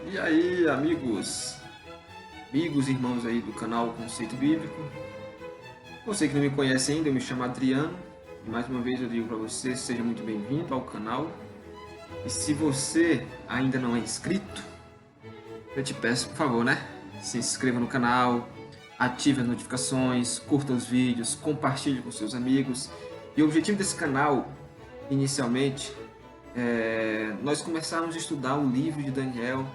E aí, amigos e irmãos aí do canal Conceito Bíblico. Você que não me conhece ainda, eu me chamo Adriano e mais uma vez eu digo para você, seja muito bem-vindo ao canal. E se você ainda não é inscrito, eu te peço, por favor, né? Se inscreva no canal, ative as notificações, curta os vídeos, compartilhe com seus amigos. E o objetivo desse canal, inicialmente, nós começarmos a estudar o livro de Daniel,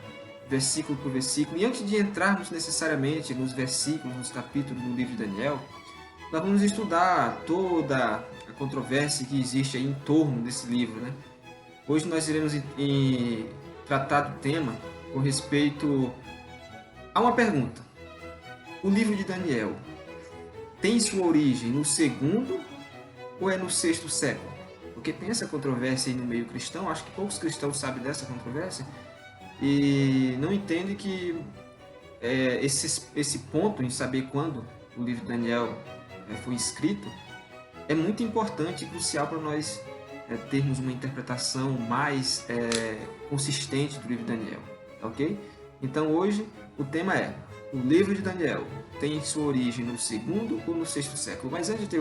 versículo por versículo. E antes de entrarmos necessariamente nos versículos, nos capítulos do livro de Daniel, nós vamos estudar toda a controvérsia que existe aí em torno desse livro, né? Hoje nós iremos tratar do tema com respeito a uma pergunta. O livro de Daniel tem sua origem no segundo ou é no sexto século? Porque tem essa controvérsia aí no meio cristão, acho que poucos cristãos sabem dessa controvérsia, e não entendem que esse ponto em saber quando o livro de Daniel foi escrito é muito importante e crucial para nós termos uma interpretação mais consistente do livro de Daniel, ok? Então hoje o tema é: o livro de Daniel tem sua origem no segundo ou no sexto século? Mas antes de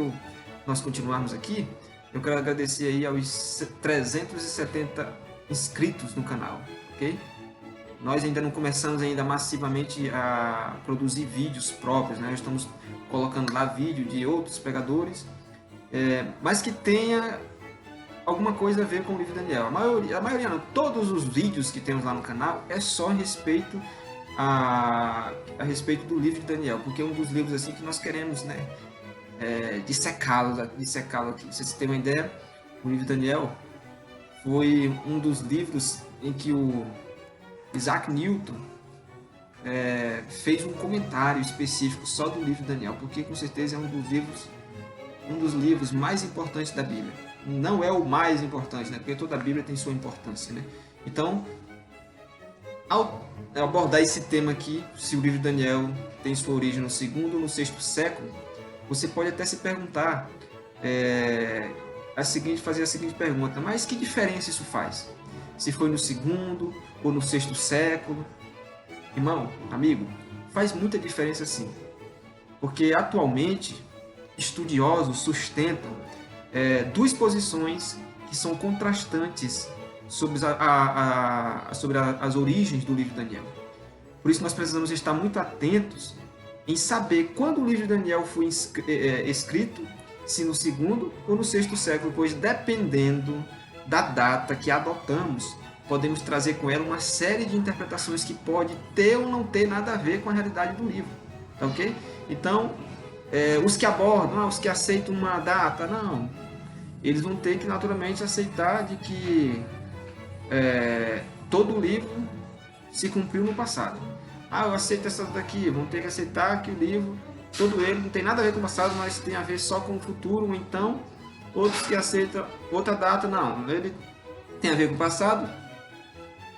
nós continuarmos aqui, eu quero agradecer aí aos 370 inscritos no canal, ok? Nós ainda não começamos ainda massivamente a produzir vídeos próprios, né? Estamos colocando lá vídeo de outros pregadores, mas que tenha alguma coisa a ver com o livro de Daniel. A maioria não, todos os vídeos que temos lá no canal é só a respeito do livro de Daniel, porque é um dos livros assim que nós queremos, né? Dissecá-lo aqui. Pra vocês terem uma ideia, o livro de Daniel foi um dos livros em que o Isaac Newton fez um comentário específico só do livro de Daniel, porque com certeza é um dos livros mais importantes da Bíblia. Não é o mais importante, né? Porque toda a Bíblia tem sua importância, né? Então, ao abordar esse tema aqui, se o livro de Daniel tem sua origem no segundo ou no sexto século, você pode até se perguntar, fazer a seguinte pergunta: mas que diferença isso faz? Se foi no segundo ou no sexto século? Irmão, amigo, faz muita diferença sim. Porque atualmente estudiosos sustentam duas posições que são contrastantes sobre as origens do livro de Daniel. Por isso nós precisamos estar muito atentos em saber quando o livro de Daniel foi escrito, se no segundo ou no sexto século, pois dependendo da data que adotamos, podemos trazer com ela uma série de interpretações que pode ter ou não ter nada a ver com a realidade do livro, tá ok? Então, os que abordam, os que aceitam uma data, não, eles vão ter que naturalmente aceitar de que todo o livro se cumpriu no passado. Eu aceito essa daqui, vão ter que aceitar que o livro, todo ele, não tem nada a ver com o passado, mas tem a ver só com o futuro. Ou então, outros que aceitam outra data, não, ele tem a ver com o passado,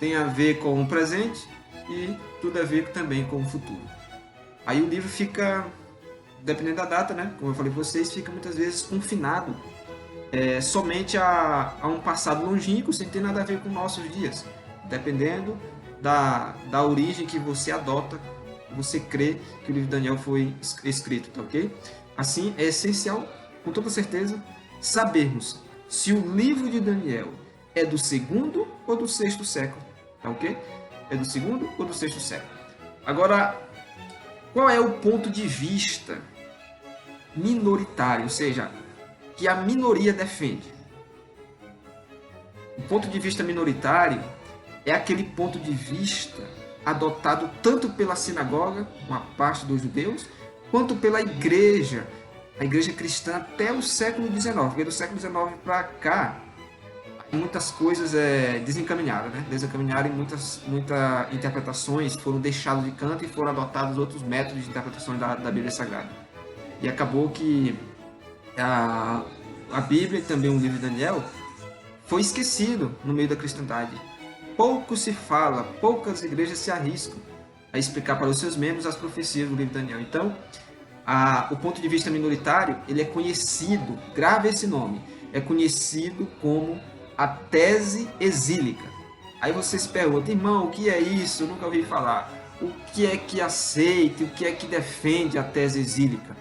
tem a ver com o presente e tudo a ver também com o futuro. Aí o livro fica, dependendo da data, né? Como eu falei para vocês, fica muitas vezes confinado somente a um passado longínquo, sem ter nada a ver com nossos dias, dependendo da origem que você adota, você crê que o livro de Daniel foi escrito, tá ok? Assim, é essencial, com toda certeza, sabermos se o livro de Daniel é do segundo ou do sexto século, tá ok? É do segundo ou do sexto século. Agora, qual é o ponto de vista minoritário, ou seja, que a minoria defende? O ponto de vista minoritário é aquele ponto de vista adotado tanto pela sinagoga, uma parte dos judeus, quanto pela igreja, a igreja cristã até o século XIX, porque do século XIX para cá, muitas coisas desencaminharam, né? Desencaminharam e muitas interpretações foram deixadas de canto e foram adotados outros métodos de interpretação da Bíblia Sagrada. E acabou que a Bíblia e também o livro de Daniel foi esquecido no meio da cristandade. Pouco se fala, poucas igrejas se arriscam a explicar para os seus membros as profecias do livro de Daniel. Então, o ponto de vista minoritário, ele é conhecido, grave esse nome, é conhecido como a tese exílica. Aí você se pergunta, irmão, o que é isso? Eu nunca ouvi falar. O que é que aceita, o que é que defende a tese exílica?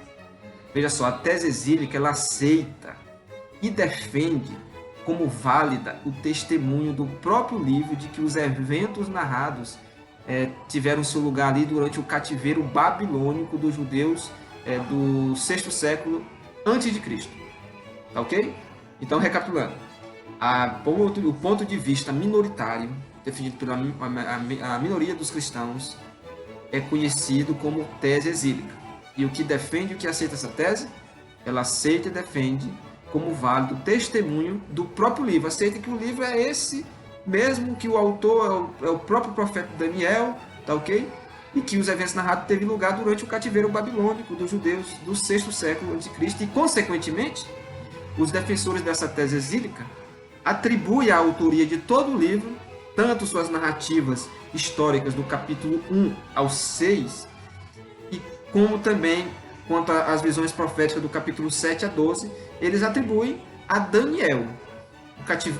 Veja só, a tese exílica ela aceita e defende como válida o testemunho do próprio livro de que os eventos narrados tiveram seu lugar ali durante o cativeiro babilônico dos judeus do sexto século antes de Cristo. Tá ok? Então, recapitulando, o ponto de vista minoritário, defendido pela a minoria dos cristãos, é conhecido como tese exílica. E o que defende, o que aceita essa tese, ela aceita e defende como válido o testemunho do próprio livro. Aceita que o livro é esse mesmo, que o autor é o próprio profeta Daniel, tá ok? E que os eventos narrados teve lugar durante o cativeiro babilônico dos judeus do sexto século a.C. E, consequentemente, os defensores dessa tese exílica atribuem a autoria de todo o livro, tanto suas narrativas históricas do capítulo 1 ao 6, e como também quanto às visões proféticas do capítulo 7 a 12, eles atribuem a Daniel,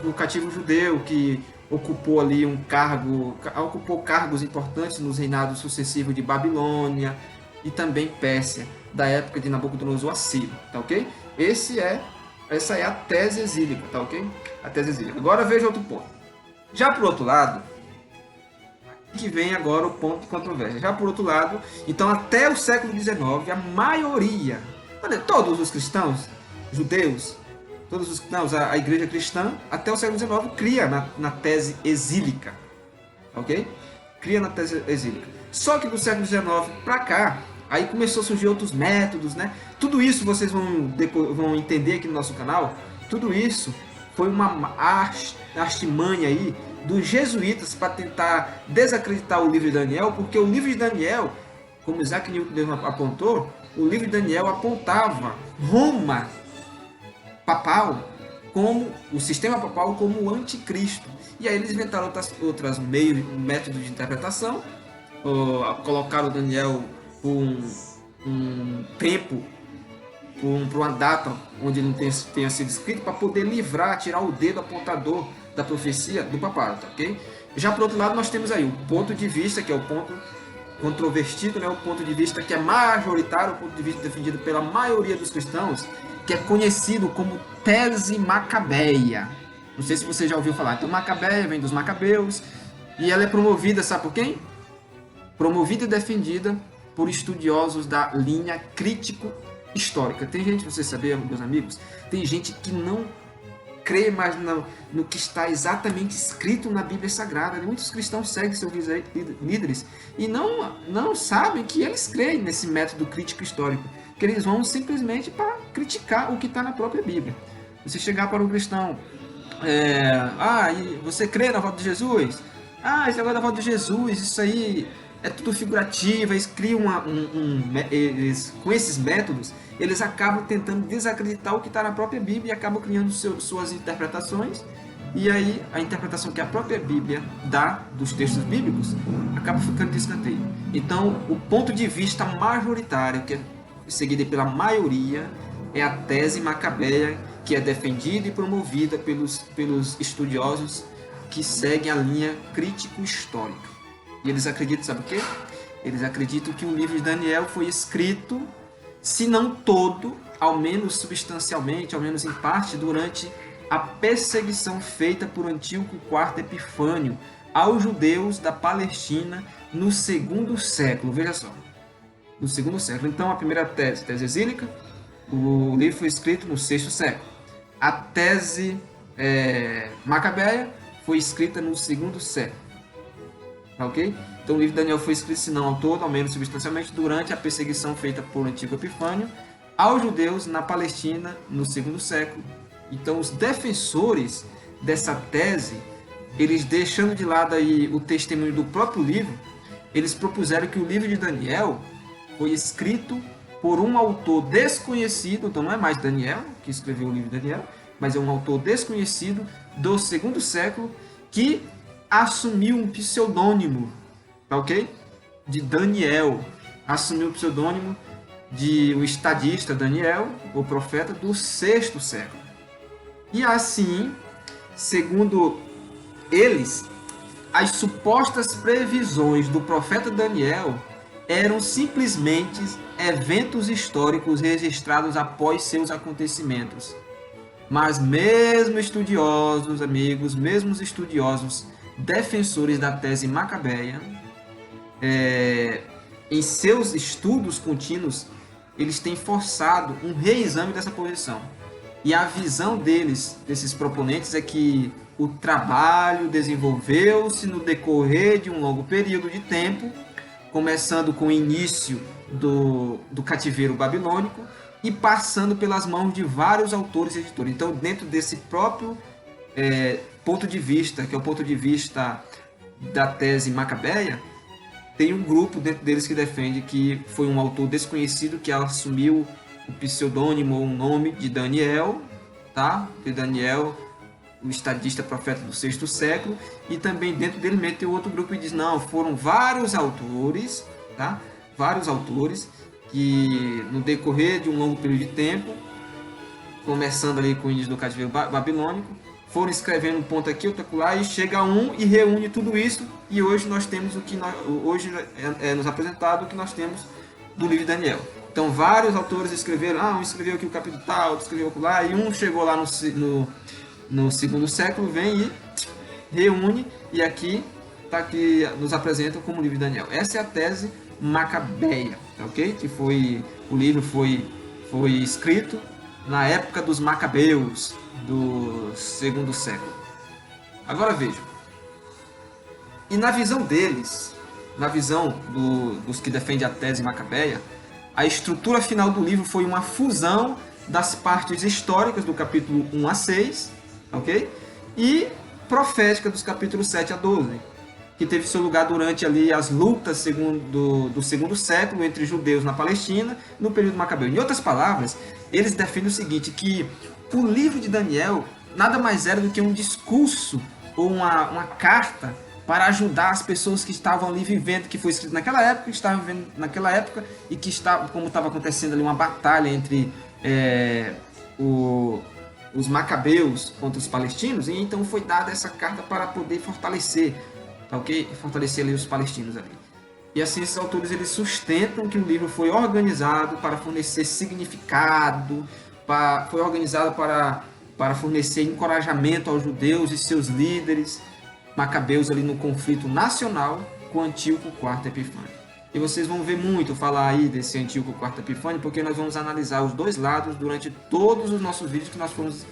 o cativo judeu que ocupou ali ocupou cargos importantes nos reinados sucessivos de Babilônia e também Pérsia, da época de Nabucodonosor Assírio, tá ok? Essa é a tese exílica, tá ok? A tese exílica. Agora veja outro ponto. Já por outro lado, que vem agora o ponto de controvérsia. Já por outro lado, então até o século XIX, a maioria, todos os cristãos, judeus, todos os cristãos, a igreja cristã, até o século XIX, cria na tese exílica. Ok? Cria na tese exílica. Só que do século XIX para cá, aí começou a surgir outros métodos, né? Tudo isso vocês vão entender aqui no nosso canal. Tudo isso foi uma artimanha aí dos jesuítas para tentar desacreditar o livro de Daniel, porque o livro de Daniel, como Isaac Newton apontou, o livro de Daniel apontava Roma papal como o sistema papal como o anticristo. E aí eles inventaram outras métodos de interpretação, colocaram Daniel por um tempo, por uma data onde ele não tenha sido escrito, para poder tirar o dedo apontador da profecia do papado, tá, ok? Já por outro lado, nós temos aí o ponto de vista, que é o ponto controvertido, né? O ponto de vista que é majoritário, o ponto de vista defendido pela maioria dos cristãos, que é conhecido como tese macabeia. Não sei se você já ouviu falar. Então, Macabeia vem dos macabeus, e ela é promovida, sabe por quem? Promovida e defendida por estudiosos da linha crítico-histórica. Tem gente, você sabia, meus amigos, tem gente que não crê mais no que está exatamente escrito na Bíblia Sagrada. Muitos cristãos seguem seus líderes e não sabem que eles creem nesse método crítico histórico, que eles vão simplesmente para criticar o que está na própria Bíblia. Você chegar para um cristão, você crê na volta de Jesus? Esse negócio da volta de Jesus, isso aí é tudo figurativo. Eles criam com esses métodos, eles acabam tentando desacreditar o que está na própria Bíblia e acabam criando suas interpretações. E aí a interpretação que a própria Bíblia dá dos textos bíblicos acaba ficando de escanteio. Então, o ponto de vista majoritário, que é seguido pela maioria, é a tese macabeia, que é defendida e promovida pelos estudiosos que seguem a linha crítico-histórica. E eles acreditam, sabe o quê? Eles acreditam que o livro de Daniel foi escrito, se não todo, ao menos substancialmente, ao menos em parte, durante a perseguição feita por Antíoco IV Epifânio aos judeus da Palestina no segundo século. Veja só, no segundo século. Então, a primeira tese exílica, o livro foi escrito no sexto século. A tese macabeia foi escrita no segundo século. Ok? Então o livro de Daniel foi escrito, se não ao todo, ao menos substancialmente, durante a perseguição feita por Antíoco Epifânio aos judeus na Palestina no segundo século. Então os defensores dessa tese, eles deixando de lado aí o testemunho do próprio livro, eles propuseram que o livro de Daniel foi escrito por um autor desconhecido. Então não é mais Daniel que escreveu o livro de Daniel, mas é um autor desconhecido do segundo século que assumiu um pseudônimo, tá ok? De Daniel. Assumiu o pseudônimo de o estadista Daniel, o profeta do sexto século. E assim, segundo eles, as supostas previsões do profeta Daniel eram simplesmente eventos históricos registrados após seus acontecimentos. Mas mesmo estudiosos, amigos, mesmo estudiosos defensores da tese macabeia, em seus estudos contínuos, eles têm forçado um reexame dessa posição. E a visão deles, desses proponentes, é que o trabalho desenvolveu-se no decorrer de um longo período de tempo, começando com o início do cativeiro babilônico e passando pelas mãos de vários autores e editores. Então, dentro desse próprio ponto de vista, que é o ponto de vista da tese macabeia, tem um grupo dentro deles que defende que foi um autor desconhecido que assumiu o pseudônimo ou o nome de Daniel, tá? De Daniel, o estadista profeta do 6º século, e também dentro dele meteu outro grupo e diz, não, foram vários autores, tá? Vários autores que no decorrer de um longo período de tempo, começando ali com o início do cativeiro babilônico, foram escrevendo um ponto aqui, outro lá, e chega um e reúne tudo isso, e hoje nós temos o que hoje é nos apresentado o que nós temos do livro de Daniel. Então vários autores escreveram, um escreveu aqui o capítulo tal, outro escreveu lá, e um chegou lá no 2º século, vem e reúne, e aqui está aqui nos apresenta como livro de Daniel. Essa é a tese macabeia, ok? Que o livro foi escrito na época dos macabeus do 2º século. Agora vejam, e na visão deles, na visão dos que defendem a tese macabeia, a estrutura final do livro foi uma fusão das partes históricas do capítulo 1 a 6, ok? E profética dos capítulos 7 a 12, que teve seu lugar durante ali as lutas do 2º século entre judeus na Palestina, no período macabeu. Em outras palavras, eles defendem o seguinte, que o livro de Daniel nada mais era do que um discurso ou uma carta para ajudar as pessoas que estavam ali vivendo, que foi escrito naquela época, que estavam vivendo naquela época, e que como estava acontecendo ali uma batalha entre os macabeus contra os palestinos, e então foi dada essa carta para poder fortalecer, tá, ok? Fortalecer ali os palestinos ali. E assim esses autores eles sustentam que o livro foi organizado para fornecer significado, foi organizado para fornecer encorajamento aos judeus e seus líderes macabeus ali no conflito nacional com Antíoco IV Epifânio. E vocês vão ver muito falar aí desse Antíoco IV Epifânio, porque nós vamos analisar os dois lados durante todos os nossos vídeos que nós fomos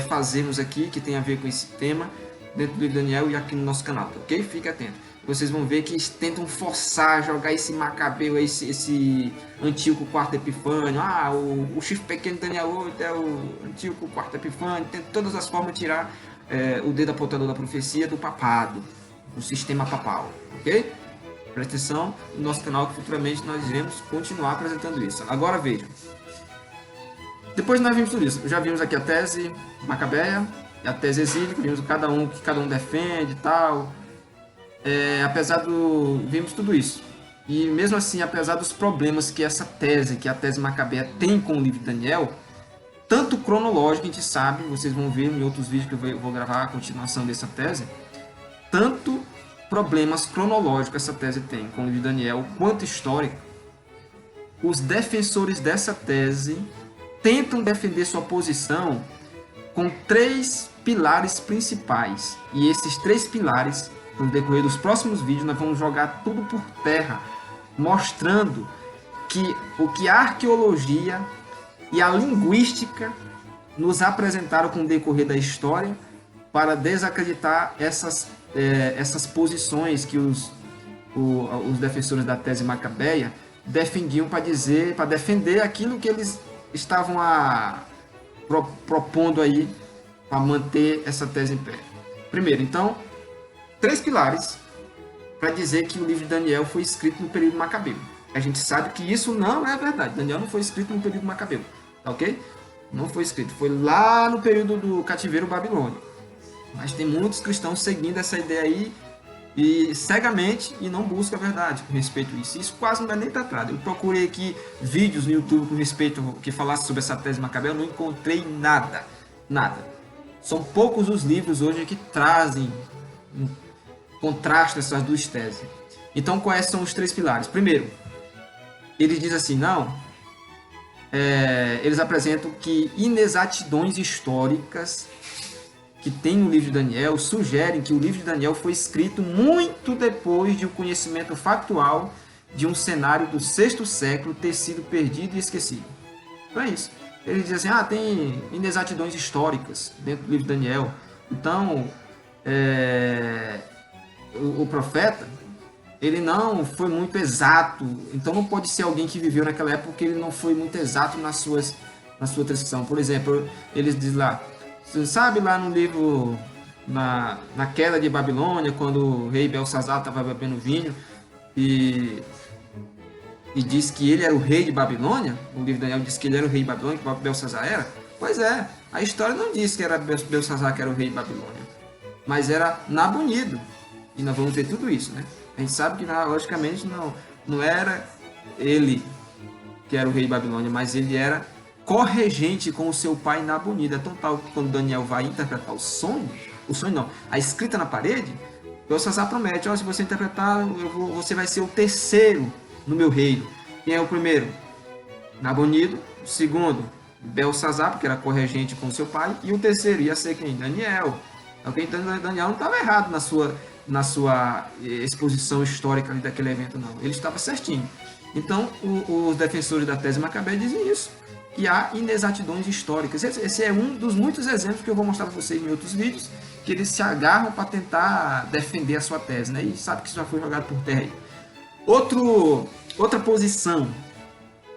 fazermos aqui, que tem a ver com esse tema, dentro do livro de Daniel e aqui no nosso canal, tá, ok? Fique atento. Vocês vão ver que eles tentam forçar, jogar esse macabeu, esse Antíoco IV Epifânio, o chifre pequeno de Daniel 8 é o Antíoco IV Epifânio, tenta de todas as formas tirar o dedo apontador da profecia do papado, do sistema papal, ok? Presta atenção no nosso canal que futuramente nós iremos continuar apresentando isso. Agora vejam, depois nós vimos tudo isso, já vimos aqui a tese macabeia, a tese exílica, vimos que cada um defende e tal, vimos tudo isso. E mesmo assim, apesar dos problemas que essa tese, que a tese macabeia tem com o livro de Daniel, tanto cronológico, a gente sabe, vocês vão ver em outros vídeos que eu vou gravar a continuação dessa tese, tanto problemas cronológicos essa tese tem com o livro de Daniel, quanto histórico, os defensores dessa tese tentam defender sua posição com 3 pilares principais. E esses 3 pilares, no decorrer dos próximos vídeos, nós vamos jogar tudo por terra, mostrando que o que a arqueologia e a linguística nos apresentaram com o decorrer da história para desacreditar essas posições que os defensores da tese macabeia defendiam para defender aquilo que eles estavam propondo aí para manter essa tese em pé. Primeiro, então, 3 pilares para dizer que o livro de Daniel foi escrito no período macabeu. A gente sabe que isso não é verdade. Daniel não foi escrito no período macabeu, tá, ok? Não foi escrito, foi lá no período do cativeiro babilônico. Mas tem muitos cristãos seguindo essa ideia aí e cegamente e não buscam a verdade com respeito a isso. Isso quase não é nem tratado. Eu procurei aqui vídeos no YouTube com respeito que falassem sobre essa tese macabeu, não encontrei nada. São poucos os livros hoje que trazem contrasta essas duas teses. Então, quais são os 3 pilares? Primeiro, ele diz assim, não, eles apresentam que inexatidões históricas que tem no livro de Daniel sugerem que o livro de Daniel foi escrito muito depois de o conhecimento factual de um cenário do 6º século ter sido perdido e esquecido. Então é isso. Ele diz assim, tem inexatidões históricas dentro do livro de Daniel. Então, o profeta, ele não foi muito exato. Então não pode ser alguém que viveu naquela época porque ele não foi muito exato na sua descrição. Por exemplo, eles dizem lá, você sabe lá no livro, na queda de Babilônia, quando o rei Belsazar estava bebendo vinho e diz que ele era o rei de Babilônia, o livro de Daniel diz que ele era o rei de Babilônia, que Belsazar era. Pois é, a história não diz que era Belsazar que era o rei de Babilônia, mas era Nabonido. E nós vamos ver tudo isso, né? A gente sabe que, logicamente, não era ele que era o rei de Babilônia, mas ele era corregente com o seu pai Nabonido. É tão tal que quando Daniel vai interpretar o sonho não, a escrita na parede, Belsazar promete, se você interpretar, você vai ser o terceiro no meu reino. Quem é o primeiro? Nabonido. O segundo, Belsazar, porque era corregente com o seu pai. E o terceiro ia ser quem? Daniel. Então Daniel não estava errado na sua exposição histórica daquele evento, não. Ele estava certinho. Então, os defensores da tese Macabé dizem isso, que há inexatidões históricas. Esse é um dos muitos exemplos que eu vou mostrar para vocês em outros vídeos, que eles se agarram para tentar defender a sua tese, né? E sabe que isso já foi jogado por terra aí. Outra posição,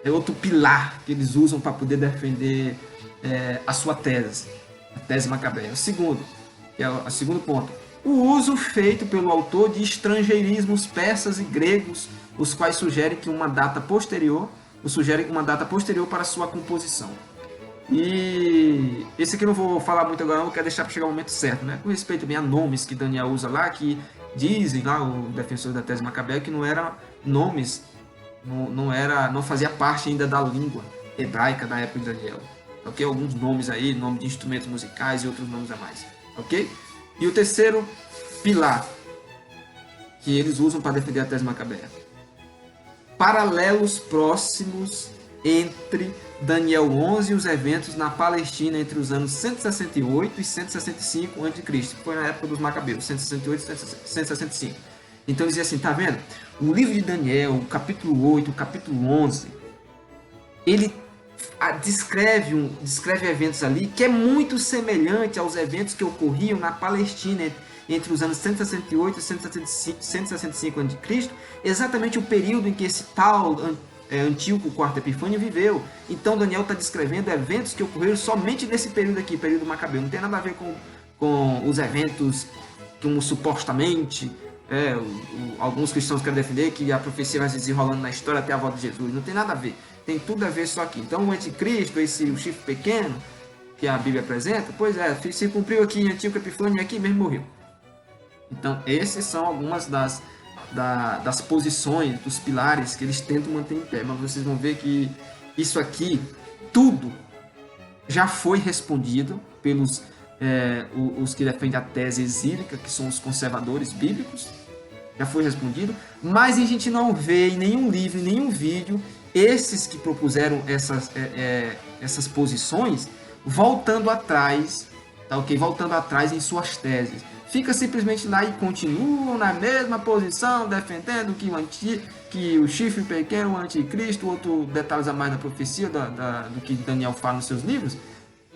outro pilar que eles usam para poder defender a sua tese, a tese Macabeia. O segundo, que é o segundo ponto, o uso feito pelo autor de estrangeirismos persas e gregos, os quais sugerem uma data posterior para sua composição. E esse aqui eu não vou falar muito agora, eu quero deixar para chegar o momento certo, né? Com respeito bem a nomes que Daniel usa lá, que dizem lá, o defensor da tese Macabeia, que não eram nomes, não fazia parte ainda da língua hebraica da época de Daniel. Ok? Alguns nomes aí, nome de instrumentos musicais e outros nomes a mais. Ok? E o terceiro pilar que eles usam para defender a tese Macabeia: paralelos próximos entre Daniel 11 e os eventos na Palestina entre os anos 168 e 165 a.C., que foi na época dos Macabeus, 168 e 165. Então eles dizem assim, tá vendo? O livro de Daniel, o capítulo 8, o capítulo 11, ele descreve eventos ali que é muito semelhante aos eventos que ocorriam na Palestina entre os anos 168 e 165 a.C., exatamente o período em que esse tal Antíoco IV Epifânio viveu. Então Daniel está descrevendo eventos que ocorreram somente nesse período aqui, período Macabeu. Não tem nada a ver com os eventos como supostamente alguns cristãos querem defender, que a profecia vai se desenrolando na história até a volta de Jesus. Não tem nada a ver. Tem tudo a ver só aqui. Então o anticristo, o chifre pequeno que a Bíblia apresenta, pois se cumpriu aqui em Antíoco Epifânio e aqui mesmo morreu. Então esses são algumas das posições, dos pilares que eles tentam manter em pé. Mas vocês vão ver que isso aqui, tudo já foi respondido pelos os que defendem a tese exílica, que são os conservadores bíblicos. Já foi respondido, mas a gente não vê em nenhum livro, em nenhum vídeo, esses que propuseram essas posições voltando atrás, tá ok? Voltando atrás em suas teses. Fica simplesmente lá e continuam na mesma posição, defendendo que o chifre pequeno, o anticristo, outro detalhes a mais da profecia do que Daniel fala nos seus livros,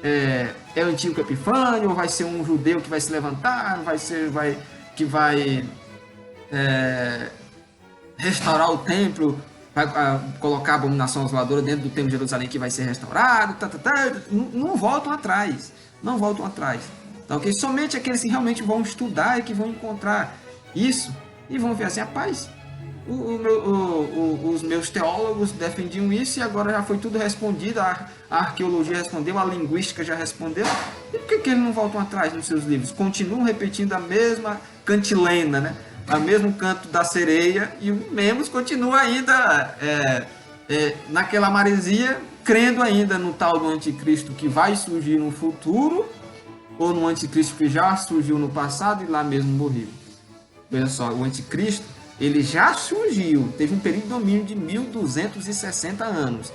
é Antíoco Epifânio, ou vai ser um judeu que vai se levantar, que vai restaurar o templo, vai colocar a abominação asoladora dentro do templo de Jerusalém que vai ser restaurado, não voltam atrás, tá, okay? Somente aqueles que realmente vão estudar e que vão encontrar isso e vão ver assim, rapaz, os meus teólogos defendiam isso e agora já foi tudo respondido, a arqueologia respondeu, a linguística já respondeu, e por que eles não voltam atrás nos seus livros? Continuam repetindo a mesma cantilena, né? O mesmo canto da sereia, e o Memos continua ainda naquela maresia, crendo ainda no tal do anticristo que vai surgir no futuro, ou no anticristo que já surgiu no passado e lá mesmo morreu. Veja só, o anticristo, ele já surgiu, teve um período de domínio de 1260 anos,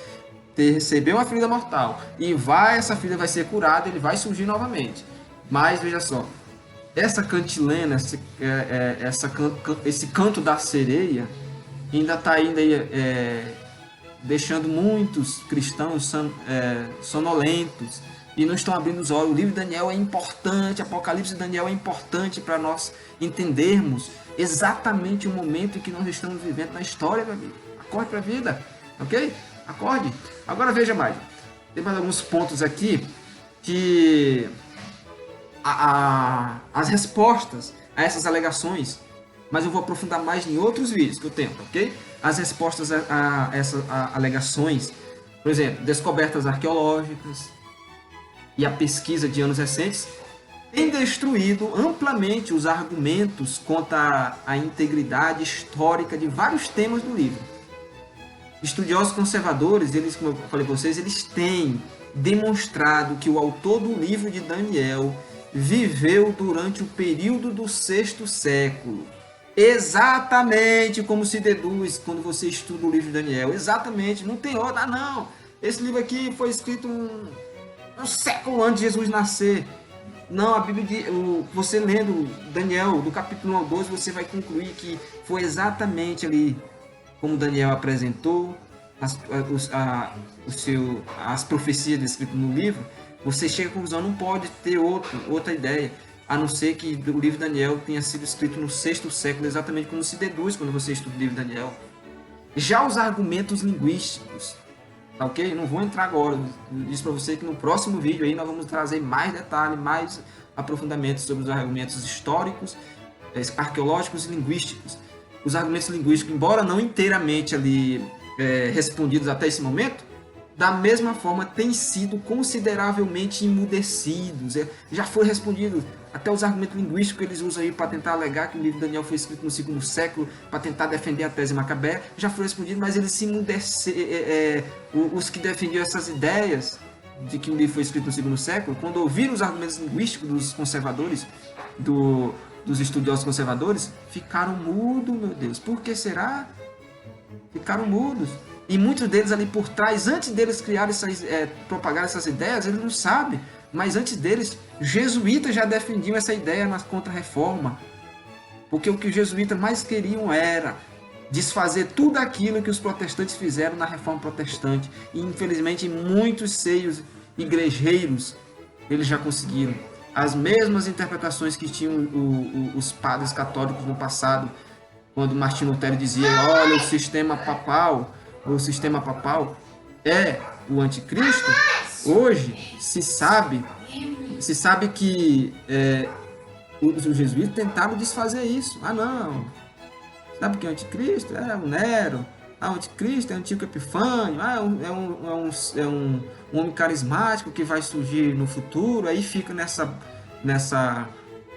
recebeu uma ferida mortal, e essa ferida vai ser curada, ele vai surgir novamente. Mas, veja só, essa cantilena, esse canto da sereia, ainda está deixando muitos cristãos sonolentos, e não estão abrindo os olhos. O livro de Daniel é importante, Apocalipse de Daniel é importante para nós entendermos exatamente o momento em que nós estamos vivendo na história, meu amigo. Acorde para a vida, ok? Acorde. Agora veja mais. Tem mais alguns pontos aqui que as respostas a essas alegações, mas eu vou aprofundar mais em outros vídeos que eu tenho, ok? As respostas a essas alegações, por exemplo, descobertas arqueológicas, e a pesquisa de anos recentes tem destruído amplamente os argumentos contra a integridade histórica de vários temas do livro. Estudiosos conservadores, eles, como eu falei para vocês, eles têm demonstrado que o autor do livro de Daniel viveu durante o período do sexto século. Exatamente como se deduz quando você estuda o livro de Daniel. Exatamente, não tem outra, não. Esse livro aqui foi escrito um século antes de Jesus nascer. Não, a Bíblia, você lendo Daniel, do capítulo 1 ao 12, você vai concluir que foi exatamente ali como Daniel apresentou as profecias descritas no livro. Você chega à conclusão, não pode ter outra ideia, a não ser que o livro de Daniel tenha sido escrito no sexto século, exatamente como se deduz quando você estuda o livro de Daniel. Já os argumentos linguísticos, tá ok? Não vou entrar agora, eu disse para você que no próximo vídeo aí nós vamos trazer mais detalhes, mais aprofundamentos sobre os argumentos históricos, arqueológicos e linguísticos. Os argumentos linguísticos, embora não inteiramente ali respondidos até esse momento, da mesma forma têm sido consideravelmente emudecidos. Já foi respondido até os argumentos linguísticos que eles usam aí para tentar alegar que o livro de Daniel foi escrito no segundo século, para tentar defender a tese Macabé, já foi respondido, mas eles se emudeceram. Os que defendiam essas ideias de que o livro foi escrito no segundo século, quando ouviram os argumentos linguísticos dos conservadores, dos estudiosos conservadores, ficaram mudos, meu Deus. Por que será? Ficaram mudos. E muitos deles ali por trás, antes deles propagar essas ideias, eles não sabem. Mas antes deles, jesuítas já defendiam essa ideia na Contra-Reforma. Porque o que os jesuítas mais queriam era desfazer tudo aquilo que os protestantes fizeram na Reforma Protestante. E infelizmente em muitos seios igrejeiros eles já conseguiram. As mesmas interpretações que tinham os padres católicos no passado, quando Martinho Lutero dizia, olha, o sistema papal é o anticristo. Hoje se sabe que os jesuítas tentaram desfazer isso. Ah, não, sabe que o anticristo é o Nero, o anticristo é o Antíoco Epifânio, é um homem carismático que vai surgir no futuro. Aí fica nessa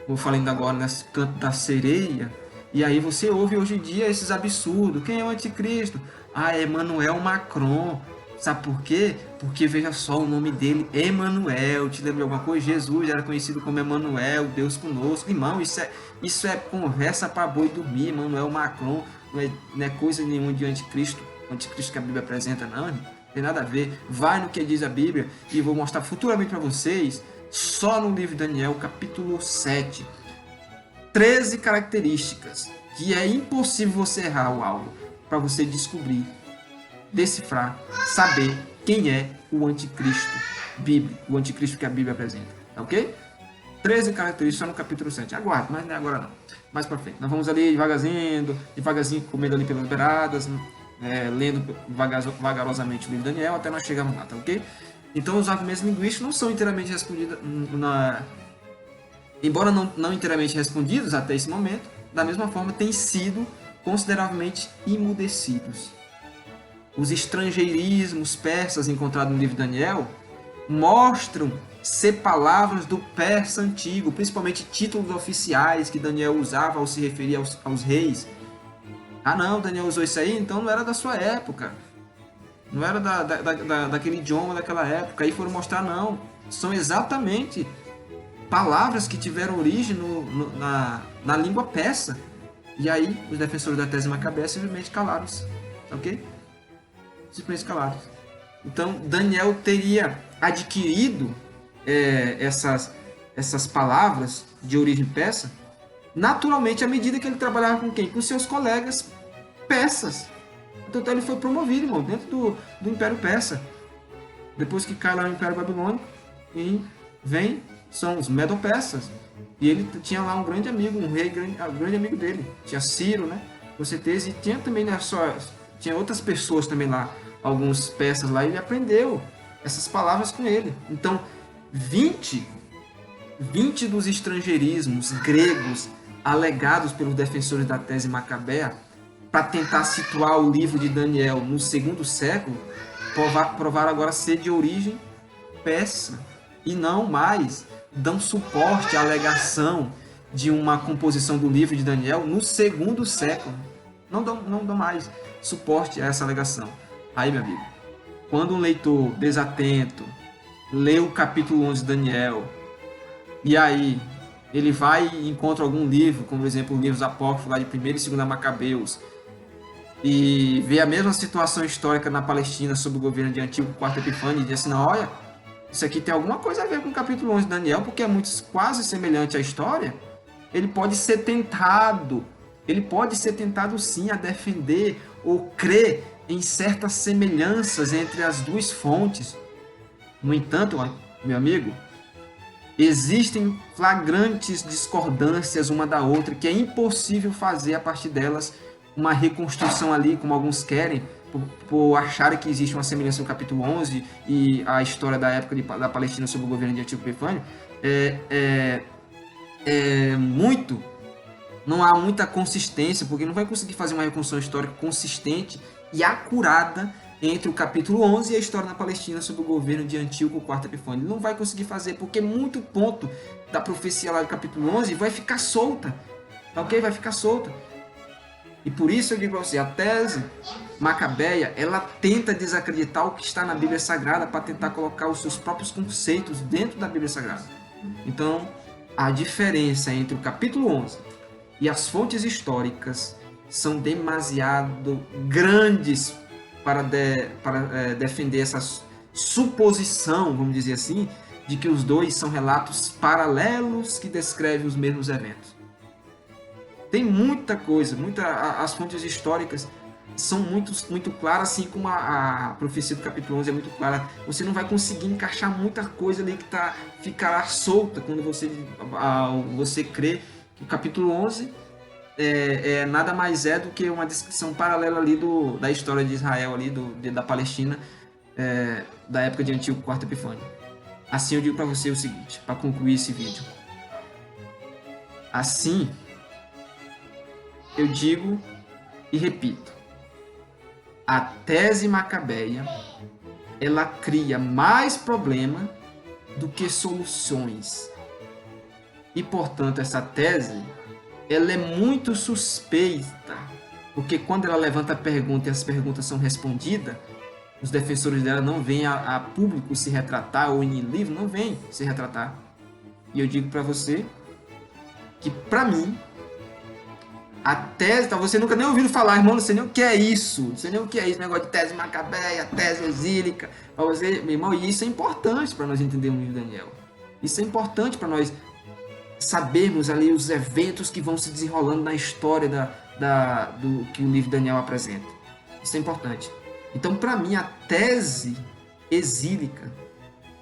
como eu falei ainda agora, nesse canto da sereia. E aí você ouve hoje em dia esses absurdos. Quem é o anticristo? É Emmanuel Macron. Sabe por quê? Porque veja só o nome dele, Emmanuel. Te lembra de alguma coisa? Jesus era conhecido como Emmanuel, Deus conosco. Irmão, isso é conversa para boi dormir. Emmanuel Macron não é coisa nenhuma de anticristo. O anticristo que a Bíblia apresenta, não, irmão. Não tem nada a ver. Vai no que diz a Bíblia e vou mostrar futuramente para vocês, só no livro de Daniel, capítulo 7. 13 características que é impossível você errar o alvo para você descobrir, decifrar, saber quem é o anticristo bíblico, o anticristo que a Bíblia apresenta, ok? 13 características no capítulo 7. Aguarde, mas não é agora não. Mais para frente. Nós vamos ali devagarzinho, comendo ali pelas beiradas, lendo vagarosamente o livro de Daniel até nós chegarmos lá, tá ok? Então os argumentos linguísticos não são inteiramente respondidos embora não inteiramente respondidos até esse momento, da mesma forma têm sido consideravelmente emudecidos. Os estrangeirismos persas encontrados no livro de Daniel mostram ser palavras do persa antigo, principalmente títulos oficiais que Daniel usava ao se referir aos reis. Não, Daniel usou isso aí, então não era da sua época. Não era daquele idioma daquela época. Aí foram mostrar, não. São exatamente palavras que tiveram origem na língua persa. E aí, os defensores da tese macabeia simplesmente calaram-se, ok? Simplesmente calaram-se. Então, Daniel teria adquirido essas palavras de origem persa naturalmente à medida que ele trabalhava com quem? Com seus colegas persas. Então ele foi promovido, irmão, dentro do Império Persa. Depois que cai lá o Império Babilônico, e são os Medo-Persas. E ele tinha lá um grande amigo, um rei grande amigo dele. Tinha Ciro, né? Com certeza. E tinha também, né, tinha outras pessoas também lá, alguns persas lá, e ele aprendeu essas palavras com ele. Então, 20 dos estrangeirismos gregos alegados pelos defensores da tese macabeia para tentar situar o livro de Daniel no segundo século, provaram agora ser de origem persa e não mais dão suporte à alegação de uma composição do livro de Daniel no segundo século. Não dão mais suporte a essa alegação. Aí, meu amigo, quando um leitor desatento lê o capítulo 11 de Daniel, e aí ele vai e encontra algum livro, como por exemplo os livros apócrifos lá de 1ª e 2ª Macabeus, e vê a mesma situação histórica na Palestina sob o governo de Antíoco IV Epifânio, e diz assim, não, olha, isso aqui tem alguma coisa a ver com o capítulo 11 de Daniel, porque é muito quase semelhante à história. Ele pode ser tentado sim a defender ou crer em certas semelhanças entre as duas fontes. No entanto, meu amigo, existem flagrantes discordâncias uma da outra que é impossível fazer a partir delas uma reconstrução ali, como alguns querem, por acharem que existe uma semelhança no capítulo 11 e a história da época da Palestina sob o governo de Antíoco Epifânio. Não há muita consistência, porque não vai conseguir fazer uma reconstrução histórica consistente e acurada entre o capítulo 11 e a história na Palestina sob o governo de Antíoco IV Epifânio. Ele não vai conseguir fazer, porque muito ponto da profecia lá do capítulo 11 vai ficar solta, ok? Vai ficar solta. E por isso eu digo para você, a tese macabeia, ela tenta desacreditar o que está na Bíblia Sagrada para tentar colocar os seus próprios conceitos dentro da Bíblia Sagrada. Então, a diferença entre o capítulo 11 e as fontes históricas são demasiado grandes para defender essa suposição, vamos dizer assim, de que os dois são relatos paralelos que descrevem os mesmos eventos. Tem muita coisa, as fontes históricas são muito claras, assim como a profecia do capítulo 11 é muito clara. Você não vai conseguir encaixar muita coisa ali que ficará solta quando você crê que o capítulo 11 nada mais do que uma descrição paralela ali da história de Israel, ali da Palestina, da época de Antíoco IV Epifânio. Assim eu digo para você o seguinte, para concluir esse vídeo. Assim, eu digo e repito, a tese macabeia, ela cria mais problema do que soluções. E, portanto, essa tese, ela é muito suspeita, porque quando ela levanta a pergunta e as perguntas são respondidas, os defensores dela não vêm a público se retratar, ou em livro não vêm se retratar. E eu digo para você que, para mim, a tese, você nunca nem ouviu falar, irmão, não sei nem o que é isso, não sei nem o que é isso, negócio de tese macabeia, tese exílica, para você, meu irmão, e isso é importante para nós entendermos o livro de Daniel. Isso é importante para nós sabermos ali os eventos que vão se desenrolando na história do que o livro de Daniel apresenta. Isso é importante. Então, para mim, a tese exílica,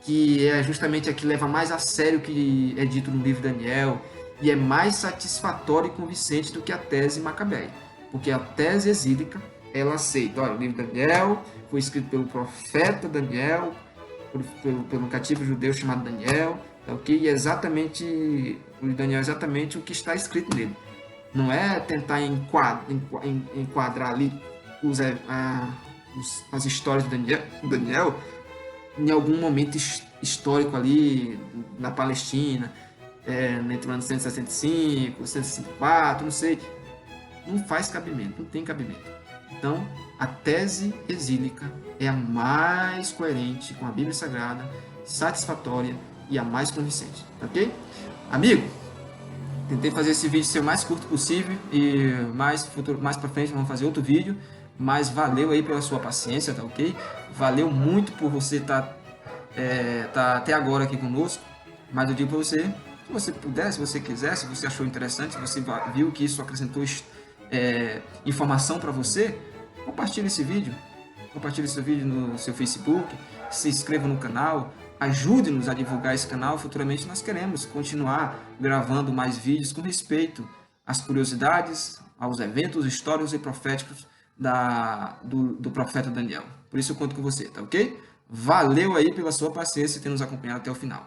que é justamente a que leva mais a sério o que é dito no livro de Daniel, e é mais satisfatória e convincente do que a tese macabeia. Porque a tese exílica, ela aceita, olha, o livro de Daniel foi escrito pelo profeta Daniel, pelo cativo judeu chamado Daniel, okay? E exatamente, o Daniel é exatamente o que está escrito nele. Não é tentar enquadrar ali as histórias de Daniel em algum momento histórico ali na Palestina, entre o ano 165, 164, não sei. Não faz cabimento, não tem cabimento. Então, a tese exílica é a mais coerente com a Bíblia Sagrada, satisfatória e a mais convincente, ok? Amigo, Tentei fazer esse vídeo ser o mais curto possível e mais para frente vamos fazer outro vídeo. Mas valeu aí pela sua paciência, tá ok? Valeu muito por você tá até agora aqui conosco. Mas eu digo para você, se você puder, se você quiser, se você achou interessante, se você viu que isso acrescentou informação para você, compartilhe esse vídeo. Compartilhe esse vídeo no seu Facebook, se inscreva no canal, ajude-nos a divulgar esse canal. Futuramente nós queremos continuar gravando mais vídeos com respeito às curiosidades, aos eventos históricos e proféticos do profeta Daniel. Por isso eu conto com você, tá ok? Valeu aí pela sua paciência e ter nos acompanhado até o final.